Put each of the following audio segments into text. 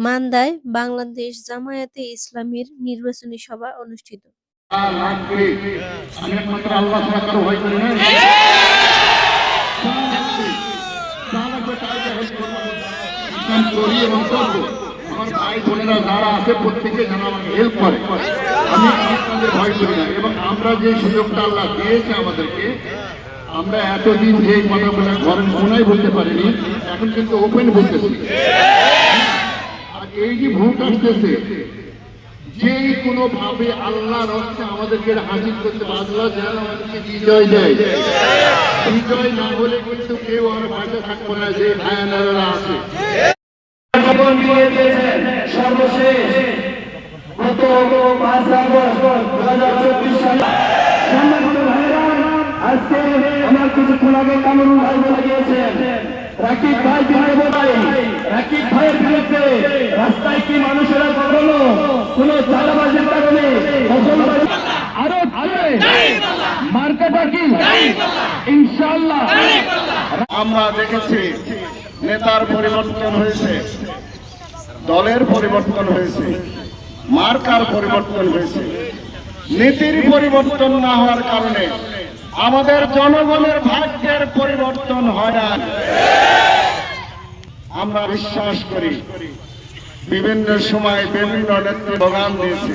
মান্দায় বাংলাদেশ জামায়াতে ইসলামীর নির্বাচনী সভা অনুষ্ঠিত। আমরা যে সুযোগটা আল্লাহ দিয়েছে আমাদেরকে, আমরা এতদিন যে কথাগুলো ঘরের কোনায় বলতে পারিনি, এখন কিন্তু ওপেন বলতেছি। আর এই যে ভোট আসতেছে, যে কোনো ভাবে আল্লাহর হচ্ছে আমাদেরকে হাজির করতে পারে। আল্লাহ যেন আমাদেরকে বিজয় দেয়। বিজয় না হলে কিন্তু কেউ আর বাঁচা থাকবো না, যে ভায়ানারা আছে। সর্বশেষ গত 5 আগস্ট 2024 সালে আজকে আমার কিছুক্ষণ আগে কামরুল ভাই বলে গিয়েছেন, রাকিব ভাই রাকিব ভাইয়ের বিরুদ্ধে রাস্তায় কি মানুষেরা কখনো কোন চাঁদাবাজির কারণে আরো মার্কেটা কি ইনশাআল্লাহ। আমরা দেখেছি নেতার পরিবর্তন হয়েছে, দলের পরিবর্তন হয়েছে, মার্কার পরিবর্তন হয়েছে। নীতির পরিবর্তন না হওয়ার কারণে আমাদের জনগণের ভাগ্যের পরিবর্তন হয় না। আমরা বিশ্বাস করি বিভিন্ন সময় বিভিন্ন নেত্রী স্লোগান দিয়েছে,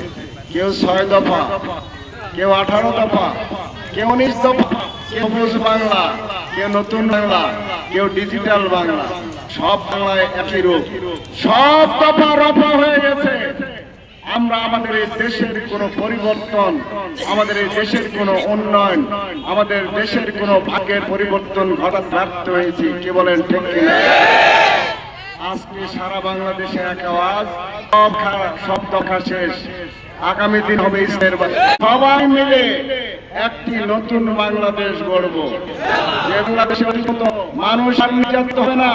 কেউ 6 দফা, কেউ 18 দফা, কেউ 19 দফা, কেউ সবুজ বাংলা, কেউ নতুন বাংলা, কেউ ডিজিটাল বাংলা। সব বাংলায় একই রূপ, সব দফা রফা হয়ে গেছে। আমরা আমাদের এই দেশের কোনো পরিবর্তন, আমাদের এই দেশের কোনো উন্নয়ন, আমাদের দেশের কোনো ভাগ্যের পরিবর্তন ঘটাতে ব্যর্থ হয়েছি। কি বলেন ঠিক কিনা? আজকে সারা বাংলাদেশে এক আওয়াজ, সব দফা শেষ, আগামী দিন হবে ইসলামের। সবাই মিলে একটি নতুন বাংলাদেশ গড়ব, যে বাংলাদেশের মানুষ আর নির্যাতিত হবে না।